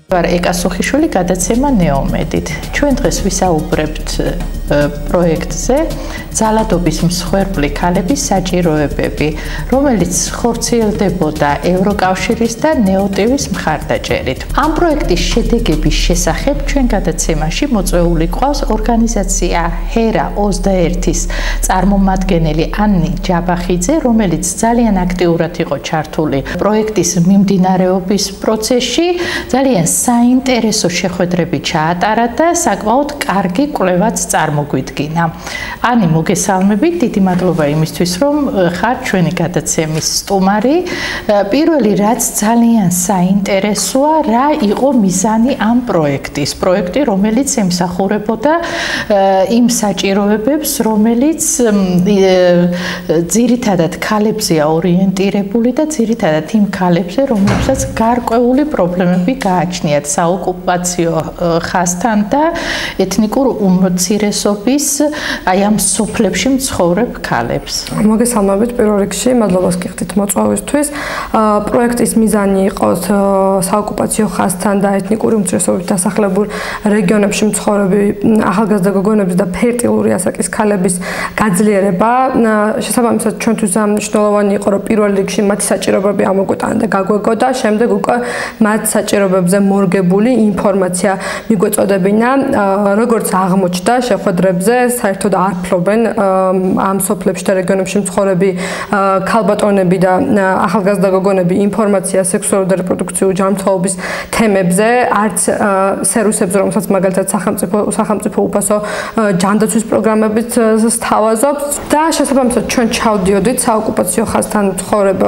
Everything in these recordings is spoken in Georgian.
ეკა სუხიშვილი გადაცემა ნეომედით. ჩვენ დღეს ვისაუბრებთ პროექტზე ძალადობის მსხვერპლი ქალების საჭიროებები, რომელიც ხორციელდებოდა ევროკავშირის და ნეოტივის მხარდაჭერით. ამ პროექტის შედეგების შესახებ ჩვენ გადაცემაში მოწვეული გვყავს ორგანიზაცია HERA 21-ის წარმომადგენელი ანნი ჯაბახიძე, რომელიც ძალიან აქტიურად იყო ჩართული პროექტის მიმდინარეობის პროცესში, ძალიან საინტერესო შეხვედრები ჩაატარა და საკმაოდ კარგი კვლევაც წარმოგვიდგინა. ანი, მოგესალმებით, დიდი მადლობა იმისთვის, რომ ხარ ჩვენი გადაცემის სტუმარი. პირველი რაც ძალიან საინტერესოა, რა იყო მიზანი ამ პროექტის. პროექტი, რომელიც ემსახურებოდა იმ საჭიროებებს, რომელიც ძირითადად ქალებზეა ორიენტირებული და ძირითადად იმ ქალებზე, რომლებსაც გარკვეული პრობლემები გააჩნიათ საოკუპაციო ხაზთან და ეთნიკურ უმცირესობის აი ამ სოფლებში მცხოვრებ ქალებს. მოგესალმებით პირველ რიგში, მადლობას გიხდით მოწვევისთვის. პროექტის მიზანი იყო საოკუპაციო ხაზთან და ეთნიკური უმცირესობებით დასახლებულ რეგიონებში მცხოვრები ახალგაზრდა გოგონების და ფერტილური ასაკის ქალების გაძლიერება. შესაბამისად, ჩვენთვის მნიშვნელოვანი იყო, რომ პირველ რიგში მათი საჭიროებები ამოგვეტანა და გაგვეგო და შემდეგ უკვე მათ საჭიროებებზე მორგებული ინფორმაცია მიგვეწოდებინა. როგორც აღმოჩნდა შეხვედრებზე, საერთოდ არ ფლობენ ამ სოფლებში და რეგიონებში მცხოვრები ქალბატონები და ახალგაზრდა გოგონები ინფორმაცია სექსუალური და რეპროდუქციული ჯანმრთელობის თემებზე, არც სერვისებზე, რომელსაც მაგალითად სახელმწიფო უფასო ჯანდაცვის პროგრამებით სთავაზობს და შესაბამისად ჩვენ ჩავდიოდით საოკუპაციო ხაზთან მცხოვრებ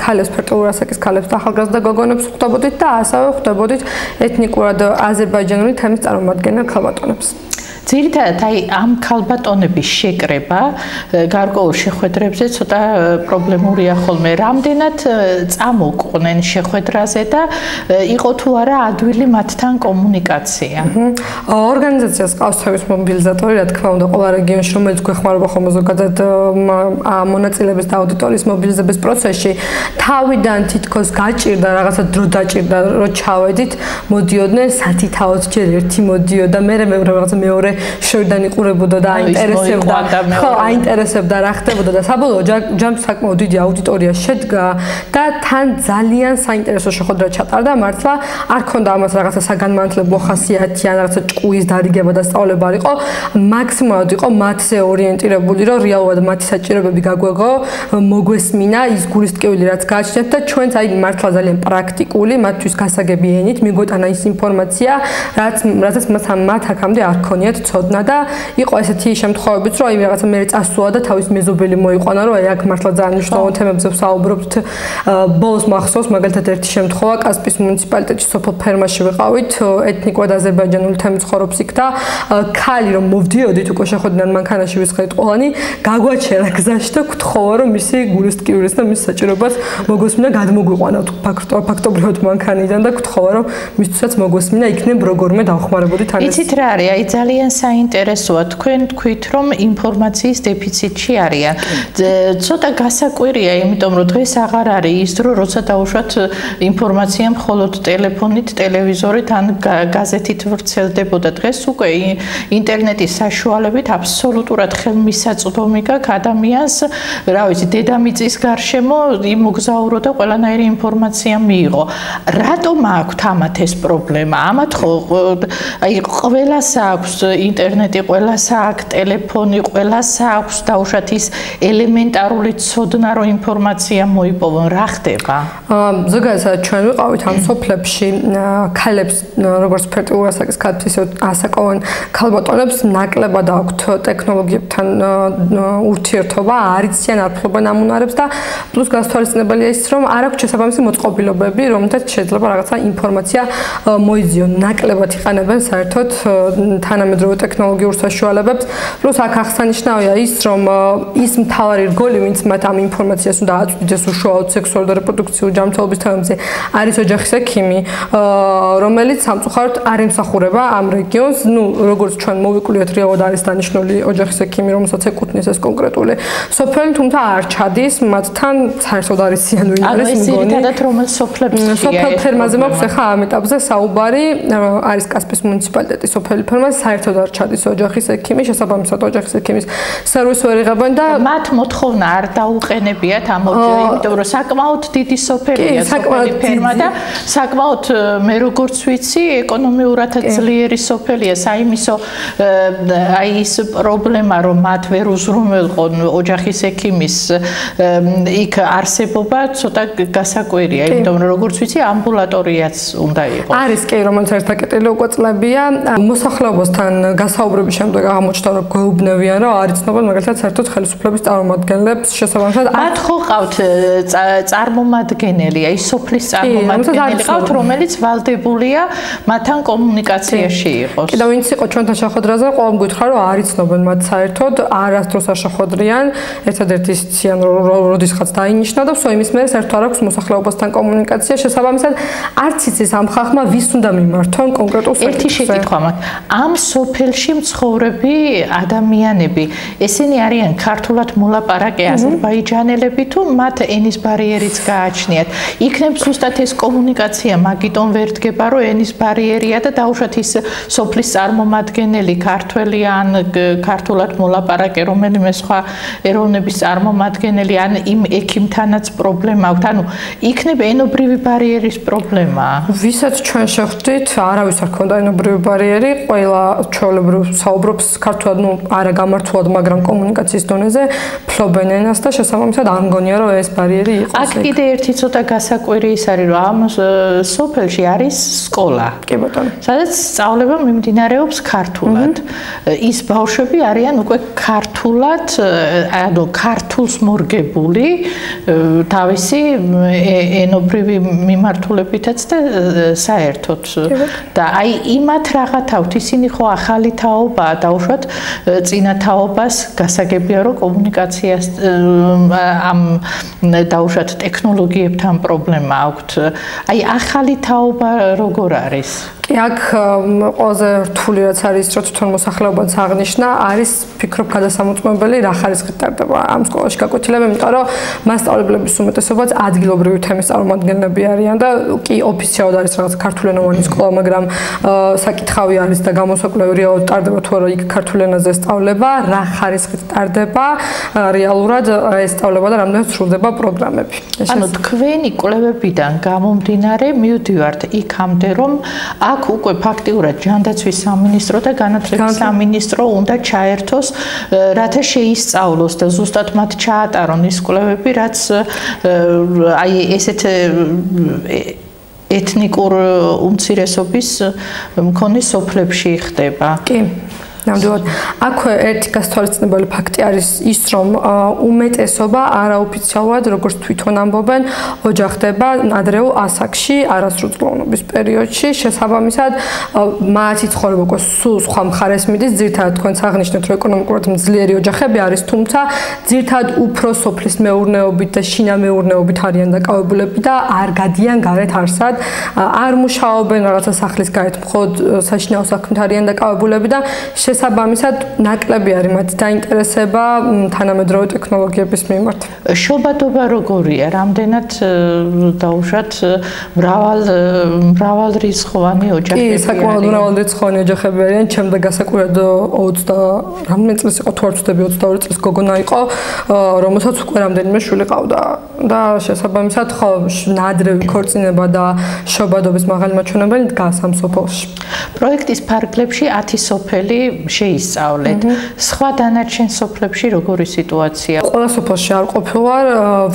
ქალებს, ფერტილური ასაკის ქალებს და ახალგაზრდა გოგონებს ხვდებოდით და ასევე ხვდებოდით ეთნიკურად აზერბაიჯანული თემის წარმომადგენელ ქალბატონებს. ძირითადად აი ამ ქალბატონების შეკრება გარკვეულ შეხვედრებზე ცოტა პრობლემურია ხოლმე. რამდენად წამოყვნენ შეხვედრაზე და იყო თუ არა ადვილი მათთან კომუნიკაცია? ორგანიზაციას ყავს თავის მობილიზატორი, რა თქმა უნდა, ყველა რეგიონში, რომელიც გვეხმარება ხოლმე ზოგადად მონაწილეების და აუდიტორიის მობილიზების პროცესში, თავიდან თითქოს გაჭირდა, რაღაცა დრო დაჭირდა, რომ ჩავედით, მოდიოდნენ სათითაოდ ჯერ ერთი მოდიოდა, მე რაღაცა მეორე შორიდან იყურებოდა და აინტერესებდა რა ხდებოდა და საბოლოო ჯამში საკმაოდ დიდი აუდიტორია შედგა და თან ძალიან საინტერესო შეხვედრა ჩატარდა. მართლა არ ქონდა ამას რაღაცა საგანმანათლებლო ხასიათი ან რაღაცა ჭკუის დარიგება და სწავლება არ იყო, მაქსიმალურად იყო მათზე ორიენტირებული, რომ რეალურად მათი საჭიროებები გაგვეგო, მოგვესმინა ის გულისტკივილი რაც გააჩნიათ და ჩვენც აი მართლა ძალიან პრაქტიკული, მათთვის გასაგები ენით მიგვეტანა ის ინფორმაცია, რაც მათ აქამდე არ ქონიათ ცოდნა და იყო ესეთი შემთხვევებიც, რომ აი რაღაცა მე წასულა და თავის მეზობელი მოიყვანა, რომ აი აქ მართლა ძალიან მნიშვნელოვან თემებზე ვსაუბრობთ. ბოლოს მახსოვს მაგალითად ერთი შემთხვევა, კასპიის მუნიციპალიტეტში სოფელ ფერმაში ვიყავით, ეთნიკურად აზერბაიჯანული თემი ცხოვრობს იქ და ქალი რომ მოვდიოდით უკვე შეხვედრიდან მანქანაში ვისხდით ყველანი, გაგვაჩერა გზაში და გთხოვა რომ მისი გულისტკივილის და მის საჭიროებას მოგვესმინა, გადმოგვიყვანა ფაქტობრივად მანქანიდან და გთხოვა რომ მისთვისაც მოგვესმინა, იქნებ როგორმე დავხმარებოდით ან იცით რა არის, აი ძალიან საინტერესოა, თქვენ თქვით რომ ინფორმაციის დეფიციტში არიან. ცოტა გასაკვირია, იმიტომ რომ დღეს აღარ არის ის დრო, როცა დაუშვათ ინფორმაცია მხოლოდ ტელეფონით, ტელევიზორით ან გაზეთით ვრცელდებოდა. დღეს უკვე ინტერნეტის საშუალებით აბსოლუტურად ხელმისაწვდომი გაქვს ადამიანს, რა ვიცი, დედამიწის გარშემო იმოგზაურო და ყველანაირი ინფორმაცია მიიღო. რატომ აქვთ ამათ ეს პრობლემა? ამათ ხო აი ყველას აქვს ინტერნეტი, ყველას აქვს ტელეფონი, ყველას აქვს დაუშვათ ის ელემენტარული ცოდნა, რომ ინფორმაცია მოიპოვონ. რა ხდება? ზოგადად ჩვენ ვიყავით ამ სოფლებში ქალებს, როგორც ფერტილური ასაკის ქალებს, ისე ასაკოვან ქალბატონებს ნაკლებად აქვთ ტექნოლოგიებთან ურთიერთობა, არ იციან, არ ფლობენ ამ უნარებს და პლუს გასათვალისწინებელია ის, რომ არ აქვს შესაბამისი მოწყობილობები, რომელთაც შეიძლება რაღაცა ინფორმაცია მოიძიონ. ნაკლებად იყენებენ საერთოდ თანამედროვე თანამედროვე ტექნოლოგიურ საშუალებებს. პლუს აქ აღსანიშნავია ის, რომ ის მთავარი რგოლი, ვინც მათ ამ ინფორმაციას უნდა აწვდიდეს უშუალოდ სექსუალურ და რეპროდუქციულ ჯანმრთელობის თემებზე, არის ოჯახის ექიმი, რომელიც სამწუხაროდ არ ემსახურება ამ რეგიონს. ნუ როგორც ჩვენ მოვიკვლიოთ, რეალურად არის დანიშნული ოჯახის ექიმი, რომელსაც ეკუთვნის ეს კონკრეტული სოფელი, თუმცა არ ჩადის მათთან საერთოდ არის სიანური არის მგონი. ეს ძირითადად რომელ სოფლებში სოფელ ფერმაზე მაქვს ახლა ამ ეტაპზე საუბარი, არის კასპიის მუნიციპალიტეტის სოფელი ფერმა, საერთოდ არ ჩადის ოჯახის ექიმი, შესაბამისად ოჯახის ექიმის სერვისს ვერ იღებენ და მათ მოთხოვნა არ დაუყენებიათ ამ ორჯერ, იმიტომ რომ საკმაოდ დიდი სოფელია სოფელი ფერმა და საკმაოდ მე როგორც ვიცი, ეკონომიურადაც ძლიერი სოფელია, საიმისო აი ის პრობლემა რომ მათ ვერ უზრუნველყონ ოჯახის ექიმის იქ არსებობა ცოტა გასაკვირია, იმიტომ რომ როგორც ვიცი, ამბულატორიაც უნდა იყოს. არის კი, რომელიც ერთაკეტილი უკვე წლებია, მოსახლეობასთან გასაუბრების შემდეგ აღმოჩნდა, რომ გვეუბნებიან, რომ არ იცნობენ მაგალითად საერთოდ ხელისუფლების წარმომადგენლებს შესაბამისად. მათ ხო ყავთ წარმომადგენელი, აი სოფლის წარმომადგენელი ყავთ, რომელიც ვალდებულია მათთან კომუნიკაციაში იყოს. კიდევ ვინც იყო ჩვენთან შეხვედრაზე, ყველამ გითხრა, რომ არ იცნობენ მათ საერთოდ, არასდროს არ შეხვედრიან, ერთადერთი ისიციან, როდესაც დაინიშნა და იმის მერე საერთოდ არ აქვს მოსახლეობასთან კომუნიკაცია, შესაბამისად არც იცის ამ ხალხმა ვის უნდა მიმართონ კონკრეტულ სექტორზე. ერთი შეკითხვა მაქვს. ამ სოფელში მცხოვრები ადამიანები, ესენი არიან ქართულად მოლაპარაკე აზერბაიჯანელები თუ მათ ენის ბარიერიც გააჩნიათ? იქნებ ზუსტად ეს კომუნიკაცია მაგიტომ ვერ დგება, რომ ენის ბარიერია და დაუშვათ ის სოფლის წარმომადგენელი ქართველი ან ქართულად მოლაპარაკე რომელიმე სხვა ეროვნების წარმომადგენელი ან იმ ექიმთანაც პრობლემა აქვს. ანუ იქნებ ენობრივი ბარიერის პრობლემა. ვისაც ჩვენ შევხვდით, არავის არ ქონდა ენობრივი ბარიერი, ყველა ჩვეულებრივ საუბრობს ქართულად, ნუ არა გამართულად, მაგრამ კომუნიკაციის დონეზე ფლობენ ენას და შესაბამისად არ მგონია, რომ ეს ბარიერი იყოს. აქ კიდე ერთი ცოტა გასაკვირი ის არის, რომ ამ სოფელში არის სკოლა. კი ბატონო. სადაც სწავლება მიმდინარეობს ქართულად. ის ბავშვები არიან უკვე ქართულად, ანუ ქართულს მორგებული, თავისი ენობრივი მიმართულებითაც და საერთოდ. და აი იმათ რაღაცავთ, ისინი ხო ახალი თაობაა, დაუშვათ წინა თაობას გასაგებია, რომ კომუნიკაციას ამ დაუშვათ ტექნოლოგიებთან პრობლემა აქვთ. აი ახალი თაობა როგორ არის? კი, აქ ყველაზე რთული რაც არის, რომ თვითონ მოსახლეობაც აღნიშნა, არის ფიქრობ გადასამოწმებელი რა ხარისხით ტარდება ამ სკოლაში გაკვეთილება, იმიტომ რომ მასწავლებლების უმეტესობაც ადგილობრივი თემის წარმომადგენლები არიან და კი ოფიციალურად არის რაღაც ქართულენოვანი სკოლა, მაგრამ საკითხავი არის და გამოსაკვირველი რეალურად ტარდება თუ არა იქ ქართულ ენაზე სწავლება, რა ხარისხით ტარდება რეალურად ეს სწავლება და რამდენად სრულდება პროგრამები. ანუ თქვენი კვლევებიდან გამომდინარე მივდივართ იქამდე, რომ აქ უკვე ფაქტიურად ჯანდაცვის სამინისტრო და განათლების სამინისტრო უნდა ჩაერთოს, რათა შეისწავლოს და ზუსტად მათ ჩაატარონ ის კვლევები, რაც აი ესეთ ეთნიკურ უმცირესობის მქონე სოფლებში ხდება. კი. ნამდვილად. აქვე ერთი გასათვალისწინებელი ფაქტი არის ის, რომ უმეტესობა არაოფიციალურად, როგორც თვითონ ამბობენ, ოჯახდება ადრეულ ასაკში, არასრულწლოვნობის პერიოდში, შესაბამისად, მათი ცხოვრება უკვე სულ სხვა მხარეს მიდის, ძირითადად თქვენც აღნიშნეთ, რომ ეკონომიკურად მძლიერი ოჯახები არის, თუმცა ძირითადად უფრო სოფლის მეურნეობით და შინამეურნეობით არიან დაკავებულები და არ გადიან გარეთ არსად, არ მუშაობენ რაღაცა სახლის გარეთ, მხოლოდ საშინაო საქმით არიან დაკავებულები და შესაბამისად ნაკლები არის მათ დაინტერესება თანამედროვე ტექნოლოგიების მიმართ. შობადობა როგორია? რამდენად დაუშვათ მრავალრიცხოვანი ოჯახები? კი, საკმაოდ მრავალრიცხოვანი ოჯახები არიან. ჩემდა გასაკვირად 20 რამდენი წლის იყო, თუ არ ვცდები 22 წლის გოგონა იყო, რომელსაც უკვე რამდენიმე შვილი ყავდა და შესაბამისად ხო ნადრევი ქორწინება და შობადობის მაღალი მაჩვენებელი დგას ამ სოფელში. პროექტის ფარგლებში 10 სოფელი შეისწავლეთ. სხვა დანარჩენ სოფლებში როგორი სიტუაცია? ყველა სოფელში არ ყოფილვარ,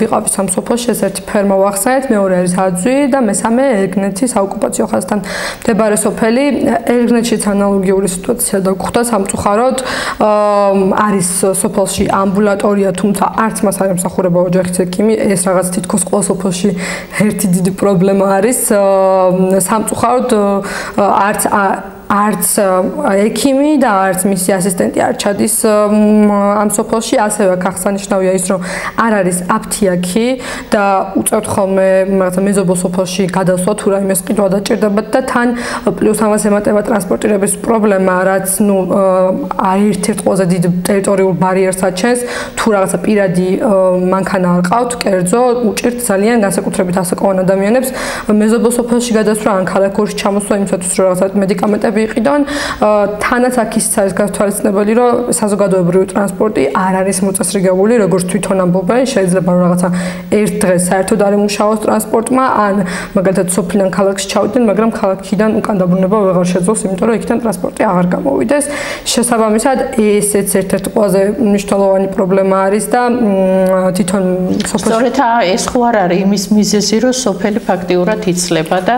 ვიყავი სამ სოფელში, ეს ერთი ფერმა ვახსენეთ, მეორე არის აძვი და მესამე ერგნეთის საოკუპაციო ხაზთან მდებარე სოფელი. ერგნეთშიც ანალოგიური სიტუაცია დაგხვდა, სამწუხაროდ არის სოფელში ამბულატორია, თუმცა არც მას არ ემსახურება ოჯახის ექიმი, ეს რაღაც თითქოს ყველა სოფელში ერთი დიდი პრობლემა არის. სამწუხაროდ არც არც ექიმი და არც მისი ასისტენტი არ ჩადის ამ სოფელში, ასევე აღსანიშნავია ის, რომ არ არის აფთიაქი და უწევთ ხოლმე რაღაცა მეზობელ სოფელში გადასვლა თუ რაიმეს ყიდვა დაჭირდებათ და თან პლუს ამას ემატება ტრანსპორტირების პრობლემა, რაც ერთ-ერთ ყველაზე დიდ ტერიტორიულ ბარიერს აჩენს, თუ რაღაცა პირადი მანქანა არ ყავთ, კერძო, უჭირთ ძალიან განსაკუთრებით ასაკოვან ადამიანებს მეზობელ სოფელში გადასვლა ან ქალაქებში ჩამოსვლა იმისათვის, რომ რაღაცა მედიკამენტები იყიდონ. თანაც აქ ისიც არის გათვალისწინებელი, რომ საზოგადოებრივი ტრანსპორტი არ არის მოწესრიგებული, როგორც თვითონ ამბობენ, შეიძლება რომ რაღაცა ერთ დღეს საერთოდ არ იმუშაოს ტრანსპორტმა, ან მაგალითად სოფლიდან ქალაქში ჩავიდნენ, მაგრამ ქალაქიდან უკან დაბრუნება ვეღარ შეძლოს, იმიტომ რომ იქიდან ტრანსპორტი აღარ გამოვიდეს. შესაბამისად, ესეც ერთ-ერთი ყველაზე მნიშვნელოვანი პრობლემა არის და თვითონ სოფელში სწორედ ეს ხო არ არის იმის მიზეზი, რომ სოფელი ფაქტიურად იცლება და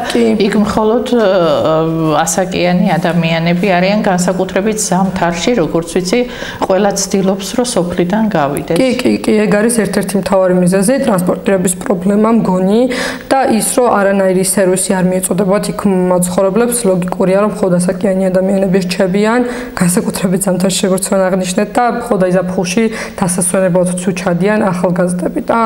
იქ მხოლოდ ასაკიანი ადამიანები არიან განსაკუთრებით ზამთარში, როგორც ვიცი, ყველა ცდილობს, რომ სოფლიდან გავიდეს. კი, ეგ არის ერთ-ერთი მთავარი მიზეზი, ტრანსპორტირების პრობლემა მგონი და ის, რომ არანაირი სერვისი არ მიეწოდებათ იქ მაცხოვრებლებს, ლოგიკურია, რომ მხოლოდ ასაკიანი ადამიანები რჩებიან, განსაკუთრებით ზამთარში, როგორც ვან აღნიშნეთ და მხოლოდ ზაფხულში დასასვენებლად ჩადიან ახალგაზრდები და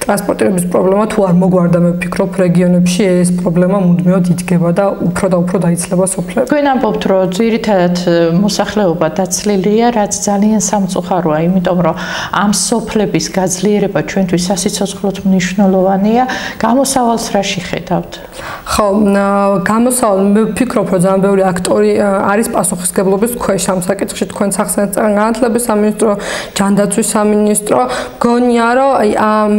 ტრანსპორტირების პრობლემა თუ არ მოგვარდა, მე ვფიქრობ, რეგიონებში ეს პრობლემა მუდმივად იდგება და უფრო და უფრო დაიცლება სოფლები. თქვენ ამბობთ, რომ ძირითადად მოსახლეობა დაცლილია, რაც ძალიან სამწუხაროა, იმიტომ რომ ამ სოფლების გაძლიერება ჩვენთვის სასიცოცხლოდ მნიშვნელოვანია. გამოსავალს რა შეხედავთ? ხო, გამოსავალი მე ვფიქრობ, რომ ძალიან ბევრი აქტორი არის პასუხისმგებლობის ქვეშ ამ საკითხში. თქვენ სახსენეთ განათლების სამინისტრო, ჯანდაცვის სამინისტრო, გონია, რომ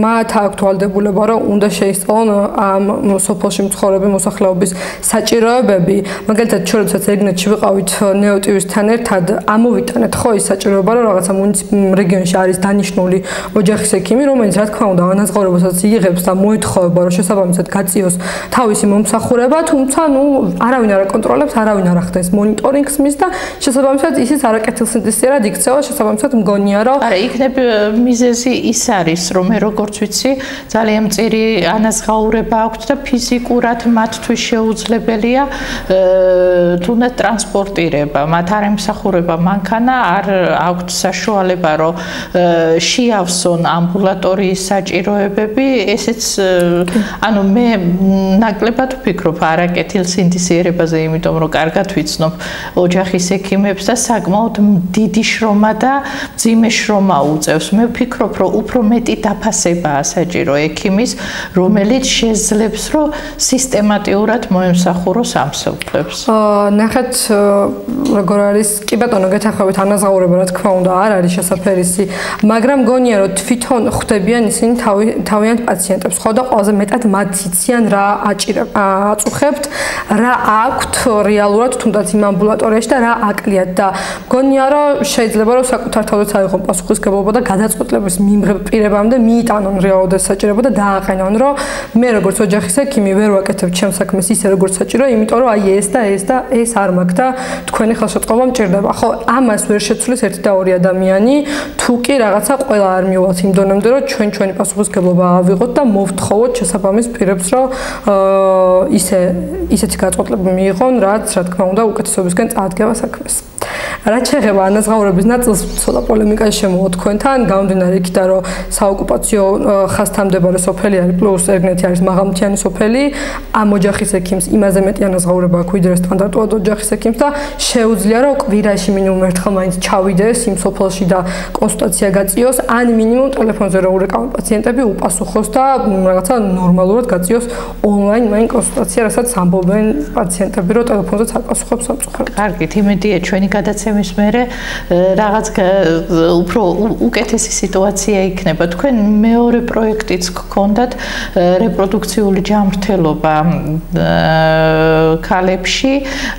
მათ აქვთ ვალდებულება, რომ უნდა შეისწავლონ ამ სოფელში მცხოვრები მოსახლეობის საჭიროებები. მაგალითად, ჩვენ როდესაც ეგნეთში ვიყავით ნეოტივისთან ერთად, ამოვიტანეთ ხო ის საჭიროება, რომ რაღაცა რეგიონში არის დანიშნული ოჯახის ექიმი, რომელიც რა თქმა უნდა ანაზღაურებასაც იღებს და მოითხოვება, რომ შესაბამისად გაწიოს თავისი მომსახურება, თუმცა არავინ არ აკონტროლებს, არავინ არ ახდენს მონიტორინგს მის და შესაბამისად ისიც არაკეთილსინდისიერად იქცევა, შესაბამისად მგონია, რომ არა, იქნებ მიზეზი ის არის, რომ მე როგორც ვიცი, ძალიან მწირი ანაზღაურება აქვთ და ფიზიკურად მათთვის შეუძლებელია თუნდაც ტრანსპორტირება, მათ არ ემსახურება მანქანა, არ აქვთ საშუალება, რომ შეავსონ ამბულატორიის საჭიროებები, ესეც ანუ მე ნაკლებად ვფიქრობ არაკეთილსინდისიერებაზე, იმიტომ რომ კარგად ვიცნობ ოჯახის ექიმებს და საკმაოდ დიდი შრომა და მძიმე შრომა უწევს. მე ვფიქრობ, რომ უფრო მეტი დაფასებაა საჭირო ექიმის, რომელიც შეძლებს, რომ სისტემატიურად მოემსახუროს ამ სოფლებს. ნახეთ, როგორ არის, კი ბატონო, გეთანხმებით ანაზღაურება, რა თქმა უნდა, არ არის შესაფერისი, მაგრამ გონია, რომ თვითონ ხვდებიან ისინი თავიანთ პაციენტებს, ხო და ყველაზე მეტად მათ იციან რა აწუხებთ, რა აქვთ რეალურად თუნდაც იმ ამბულატორიაში და რა აკლიათ და მგონია, რომ შეიძლება რომ საკუთარ თავზეც აიღონ პასუხისმგებლობა და გადაწყვეტილების მიღებამდე მიიტანონ რეალურად ეს საჭიროება და დააყენონ, რომ მე როგორც ოჯახის ექიმი ვერ ვაკეთებ ჩემს საქმეს ისე როგორც საჭირო, იმიტომ რომ აი ეს და ეს არ მაქვს და თქვენი ხელშეწყობა მჭირდება. ხო, ამას ვერ შეცვლის ერთი და ორი ადამიანი, თუ კი რაღაცა ყველა არ მივალთ იმ დონემდე, რომ ჩვენი პასუხისმგებლობა ავიღოთ და მოვთხოვოთ შესაბამის პირებს, რომ ისეთი გაწყვეტილება მიიღონ, რაც რა თქმა უნდა უკეთესობისკენ წაადგება საქმეს. რაც შეეხება ანაზღაურების ნაწილს, ცოტა პოლემიკაში შემოვა თქვენთან, გამომდინარე იქიდან, რომ საოკუპაციო ხაზთან მდებარე სოფელი არის, პლუს ეგნეთი არის მაღალმთიანი სოფელი, ამ ოჯახის ექიმს იმაზე მეტი ანაზღაურება აქვს, ვიდრე სტანდარტულად ოჯახის ექიმს და შეუძლია, რომ კვირაში მინიმუმ ერთხელ მაინც ჩავიდეს იმ სოფელში და კონსულტაცია გაწიოს, ან მინიმუმ ტელეფონზე რო ურეკავენ პაციენტები, უპასუხოს და რაღაცა ნორმალურად გაწიოს ონლაინ მაინ კონსულტაცია, რასაც ამბობენ პაციენტები, რომ ტელეფონზეც არ პასუხობს სამწუხაროდ. კარგით, იმედია ჩვენი გადაცემის მერე რაღაც უფრო უკეთესი სიტუაცია იქნება. თქვენ მეორე პროექტიც გქონდათ რეპროდუქციული ჯანმრთელობა ქალებში.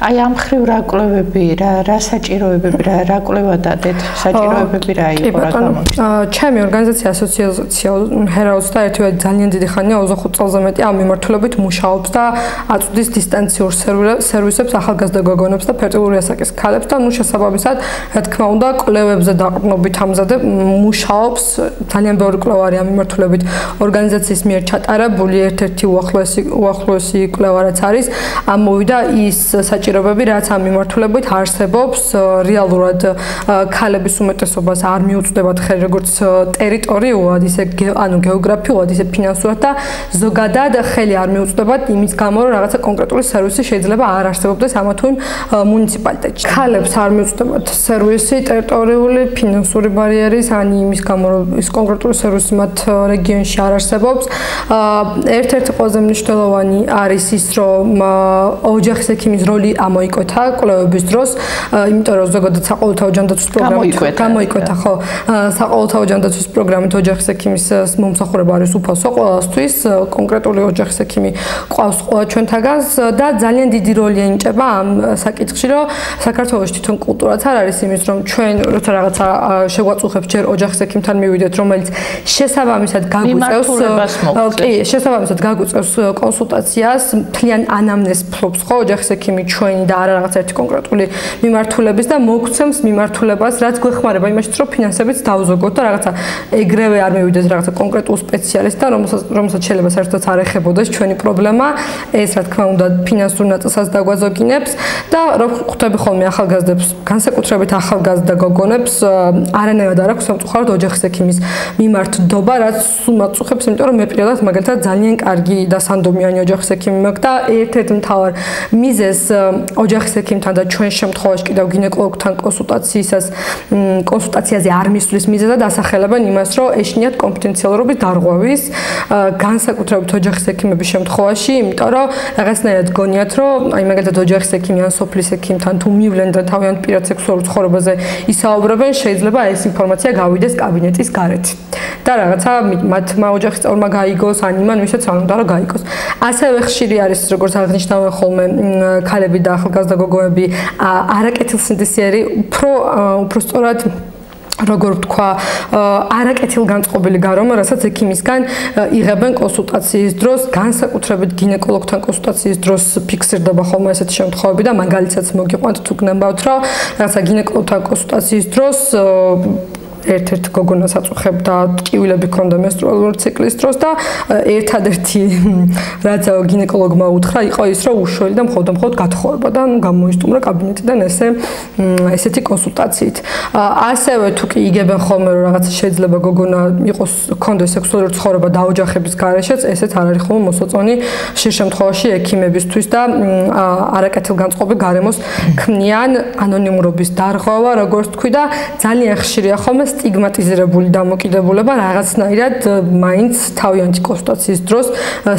აი ამ მხრივ რა კვლევები, რა საჭიროებები, რა კვლევა დადეთ, საჭიროებები რა იყო, რა გამოჩნდა? ჩემი ორგანიზაცია ასოციაცია ჰერაუს და ერთივე ძალიან დიდი ხანია 25 წელზე მეტი ამ მიმართულებით მუშაობს და აწვდის დისტანციურ სერვისებს ახალგაზრდა გოგონებს და ფერტილური ასაკის ქალებს და შესაბამისად, რა თქმა უნდა, კვლევებზე დაყრდნობით ამზადებ მუშაობს ძალიან ბევრი კვლევა არის ამ მიმართულებით ორგანიზაციის მიერ ჩატარებული, ერთ-ერთი უახლოესი კვლევა რაც არის, გამოვიდა ის საჭიროებები, რაც ამ მიმართულებით არსებობს. რეალურად ქალების უმეტესობას არ მიუწვდებათ ხელი როგორც ტერიტორიულად, ისე გეოგრაფიულად, ისე ფინანსურად და ზოგადად ხელი არ მიუწვდებათ იმის გამო, რომ რაღაცა კონკრეტული სერვისი შეიძლება არ არსებობდეს ამა თუ იმ მუნიციპალიტეტში. ქალებს არ მიუწვდებათ სერვისი ტერიტორიული, ფინანსური ბარიერის, ან იმის გამო, რომ ის კონკრეტული სერვისი მათ რეგიონში არ არსებობს. ერთ-ერთი ყველაზე მნიშვნელოვანი არის ის, რომ ოჯახის ექიმის როლი ამოიკვეთა კვლევების დროს, იმიტომ რომ ზოგადად საყოველთაო ჯანდაცვის პროგრამით გამოიკვეთა, ხო, საყოველთაო ჯანდაცვის პროგრამით ოჯახის ექიმის მომსახურება არის უფასო ყველასთვის, კონკრეტული ოჯახის ექიმი ყავს ყველა ჩვენთაგანს და ძალიან დიდი როლი ენიჭება ამ საკითხში, რომ საქართველოში თვითონ კულტურაც არ არის იმის, რომ ჩვენ როცა რაღაცა შეგვაწუხებს ჯერ ოჯახის ექიმთან მივიდეთ, რომელიც შესაბამისად გაგვიწევს შესაბამისად გაგვიწევს კონსულტაციას, მთლიან ანამნეზს ფლობს ხო ოჯახის ექიმი ჩვენი და არა რაღაც ერთი კონკრეტული მიმართულების და მოგცემს მიმართულებას, რაც გვეხმარება იმაშიც, რომ ფინანსებიც დავზოგოთ და რაღაცა ეგრევე არ მივიდეთ რაღაცა კონკრეტულ სპეციალისტთან, რომელსაც შეიძლება საერთოდ არ ეხებოდეს ჩვენი პრობლემა, ეს რა თქმა უნდა ფინანსურ ნაწილსაც დაგვაზოგინებს და რო ხვდები ხოლმე ახალგაზრდებს, განსაკუთრებით ახალგაზრდა გოგონებს, არანაირად არ აქვს სამწუხაროდ ოჯახის ექიმის მიმართობა, რაც უმაწუხებს, იმიტომ რომ მე პირადად მაგალითად ძალიან კარგი და სანდომიანი ოჯახის ექიმი მაქვს და ერთ-ერთი მთავარ მიზეზს ოჯახის ექიმთან და ჩვენ შემთხვევაში კიდევ გინეკოლოგთან კონსულტაციაზე არ მისვლის მიზეზად ასახელებენ იმას, რომ ეშინიათ კონფიდენციალურობის დარღვევის, განსაკუთრებით ოჯახის ექიმების შემთხვევაში, იმიტომ რომ რაღაცნაირად გონიათ, რომ აი მაგალითად ოჯახის ექიმი ან სოფლის ექიმთან თუ მივლენ და თავიანთ პირად სექსუალურ ცხოვრებაზე ისაუბრებენ, შეიძლება ეს ინფორმაცია გავიდეს კაბინეტის გარეთ. და რაღაცა მათმა ოჯახის წევრმა გაიგოს, ან იმან ვისაც არ უნდა რომ გაიგოს. ასევე ხშირი არის, როგორც აღნიშნავენ ხოლმე ქალები და ახალგაზრდა გოგოები, არაკეთილსინდისიერი, უფრო სწორად როგორ ვთქვა, არაკეთილ განწყობილი გარემო, რასაც ექიმისგან იღებენ კონსულტაციის დროს, განსაკუთრებით გინეკოლოგთან კონსულტაციის დროს ფიქსირდება ხოლმე ესეთი შემთხვევები და მაგალითსაც მოგიყვანთ თუ გნებავთ, რომ რაღაცა გინეკოლოგთან კონსულტაციის დროს ერთ-ერთ გოგონას აწუხებდა ტკივილები ქონდა მენსტრუალური ციკლის დროს და ერთადერთი რაც გინეკოლოგმა უთხრა იყო ის, რომ უშველი და მხოლოდ გათხოვება და გამოისტუმრა კაბინეტიდან ესეთი კონსულტაციით. ასევე თუ კი იგებენ ხოლმე რომ რაღაცა შეიძლება გოგონა იყოს ქონდეს სექსუალური ცხოვრება დაოჯახების გარეშეც, ესეც არ არის ხოლმე მოსაწონი ხშირ შემთხვევაში ექიმებისთვის და არაკეთილ განწყობილ გარემოს ქმნიან ანონიმურობის დარღვევა, როგორც თქვი და ძალიან ხშირია ხოლმე სტიგმატიზირებული დამოკიდებულება რაღაცნაირად მაინც თავიანთი კონსულტაციის დროს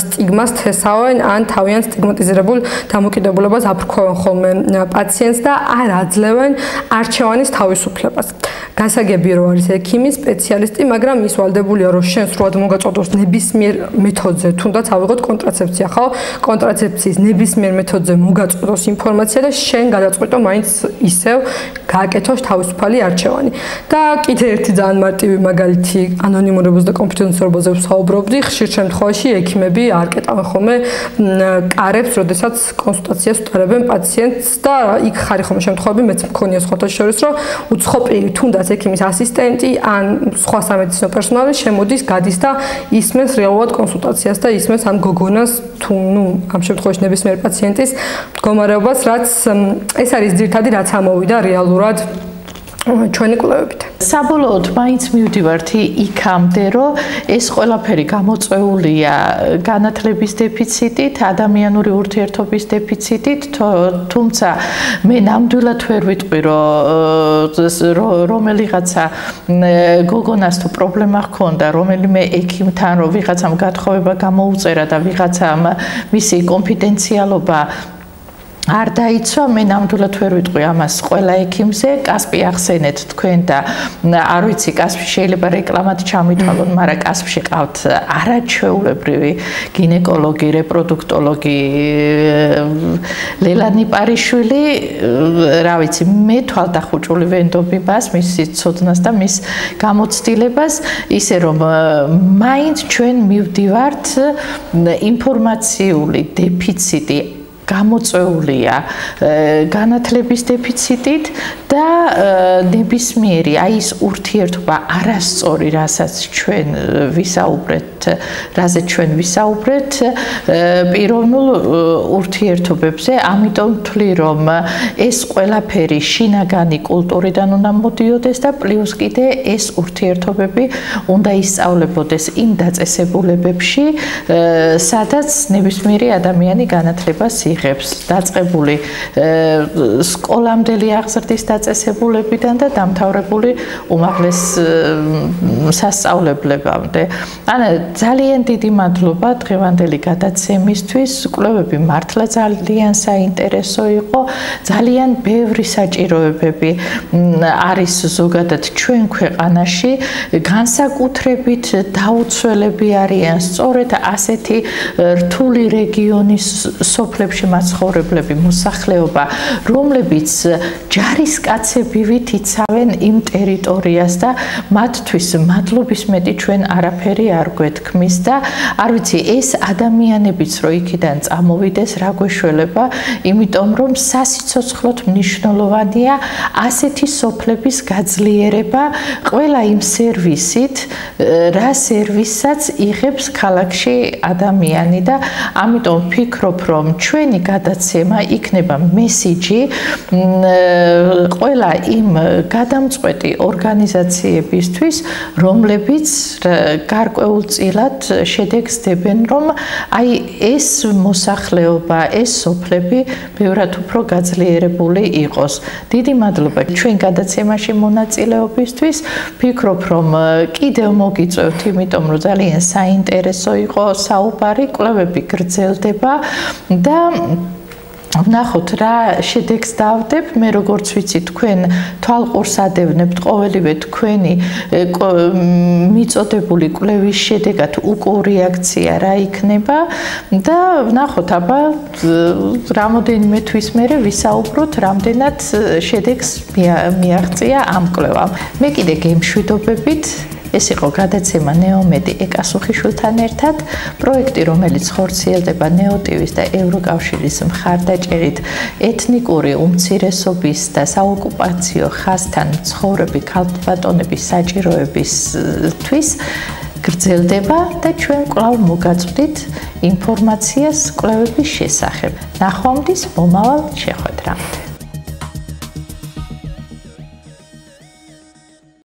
სტიგმას თესავენ ან თავიანთ სტიგმატიზირებულ დამოკიდებულებას აფრქვევენ ხოლმე პაციენტს და არ აძლევენ არჩევანის თავისუფლებას. გასაგები რომ არის ექიმი სპეციალისტი, მაგრამ ის ვალდებულია რომ შენ სრულად მოგაწოდოს ნებისმიერ მეთოდზე, თუნდაც ავიღოთ კონტრაცეფცია, ხო? კონტრაცეფციის ნებისმიერ მეთოდზე მოგაწოდოს ინფორმაცია და შენ გადაწყვეტო მაინც ისევ გააკეთოს თავისუფალი არჩევანი. და კიდე ერთი ძალიან მარტივი მაგალითი ანონიმურობაზე და კონფიდენციალობაზე ვსაუბრობდი, ხშირ შემთხვევაში ექიმები არ კეტავენ ხოლმე კარებს, როდესაც კონსულტაციას უტარებენ პაციენტს და იქ ხარი ხოლმე შემთხვევები მეც მქონია სხვათა შორის, რომ უცხოპირი თუნდაც ექიმის ასისტენტი ან სხვა სამედიცინო პერსონალი შემოდის, გადის და ისმენს რეალურად კონსულტაციას და ისმენს ამ გოგონას თუ ამ შემთხვევაში ნებისმიერ პაციენტის მდგომარეობას, რაც ეს არის ძირითადი რაც ამოვიდა რეალურად ჩვენი კვლევებით. საბოლოოდ მაინც მივდივართ იქამდე, რომ ეს ყველაფერი გამოწვეულია განათლების დეფიციტით, ადამიანური ურთიერთობის დეფიციტით, თუმცა მე ნამდვილად ვერ ვიტყვი, რომ რომელიღაცა გოგონას თუ პრობლემა ჰქონდა, რომელიმე ექიმთან, რომ ვიღაცამ გათხოვება გამოუწერა და ვიღაცამ მისი კონფიდენციალობა არ დაიცვა, მე ნამდვილად ვერ ვიტყვი ამას ყველა ექიმზე, კასპი ახსენეთ თქვენ და არ ვიცი, კასპი შეიძლება რეკლამად ჩამითვალოთ, მაგრამ კასპში ყავთ არაჩვეულებრივი გინეკოლოგი, რეპროდუქტოლოგი ლელანი პარიშვილი, რა ვიცი, მე თვალდახუჭული ვენდობ იმას, მის ცოდნას და მის გამოცდილებას, ისე რომ მაინც ჩვენ მივდივართ ინფორმაციული დეფიციტი გამოწვეულია განათლების დეფიციტით და ნებისმიერი აი ეს ურთიერთობა არასწორი, რასაც ჩვენ ვისაუბრეთ რაზე ჩვენ ვისაუბრეთ პიროვნულ ურთიერთობებზე, ამიტომ ვთვლი, რომ ეს ყველაფერი შინაგანი კულტურიდან უნდა მოდიოდეს და პლუს კიდე ეს ურთიერთობები უნდა ისწავლებოდეს იმ დაწესებულებებში, სადაც ნებისმიერი ადამიანი განათლებას იღებს, დაწყებული სკოლამდელი აღზრდის დაწესებულებიდან და დამთავრებული უმაღლეს სასწავლებლებამდე. ძალიან დიდი მადლობა დღევანდელი გადაცემისთვის. კვლევები მართლა ძალიან საინტერესო იყო. ძალიან ბევრი საჭიროებები არის ზოგადად ჩვენ ქვეყანაში. განსაკუთრებით დაუცველები არიან სწორედ ასეთი რთული რეგიონის სოფლებში მაცხოვრებლები, მოსახლეობა, რომლებიც ჯარისკაცებივით იცავენ იმ ტერიტორიას და მათთვის მადლობის მეტი ჩვენ არაფერი არ გვეთქმის და არ ვიცი ეს ადამიანებიც რო იქიდან წამოვიდეს რა გვეშველება, იმიტომ რომ სასიცოცხლოდ მნიშვნელოვანია ასეთი სოფლების გაძლიერება ყველა იმ სერვისით, რა სერვისაც იღებს ქალაქში ადამიანი და ამიტომ ვფიქრობ, რომ ჩვენი გადაცემა იქნება მესიჯი ყველა იმ გადამწყვეტი ორგანიზაციებისთვის, რომლებიც გარკვეულწილად შედეგს დებენ, რომ აი ეს მოსახლეობა, ეს სოფლები ბევრად უფრო გაძლიერებული იყოს. დიდი მადლობა ჩვენ გადაცემაში მონაწილეობისთვის. ვფიქრობ, რომ კიდევ მოგიწევთ, იმიტომ რომ ძალიან საინტერესო იყო საუბარი, კვლევები გრძელდება და ვნახოთ რა შედეგს დავდებ. მე როგორც ვიცი, თქვენ თვალყურს ადევნებთ ყოველივე თქვენი მიწოდებული კვლევის შედეგად უკუ რეაქცია რა იქნება და ვნახოთ აბა რამოდენიმე თვის მერე ვისაუბროთ, რამდენად შედეგს მიაღწია ამ კვლევამ. მე კიდე გემშვიდობებით. ეს იყო გადაცემა ნეომედი ეკასუხიშვილთან ერთად, პროექტი, რომელიც ხორციელდება ნეოტივის და ევროკავშირის მხარდაჭერით ეთნიკური უმცირესობის და საოკუპაციო ხაზთან მცხოვრები ქალბატონების საჭიროებისთვის გრძელდება და ჩვენ კვლავ მოგაწვდით ინფორმაციას კვლევების შესახებ. ნახვამდის მომავალ შეხვედრამდე.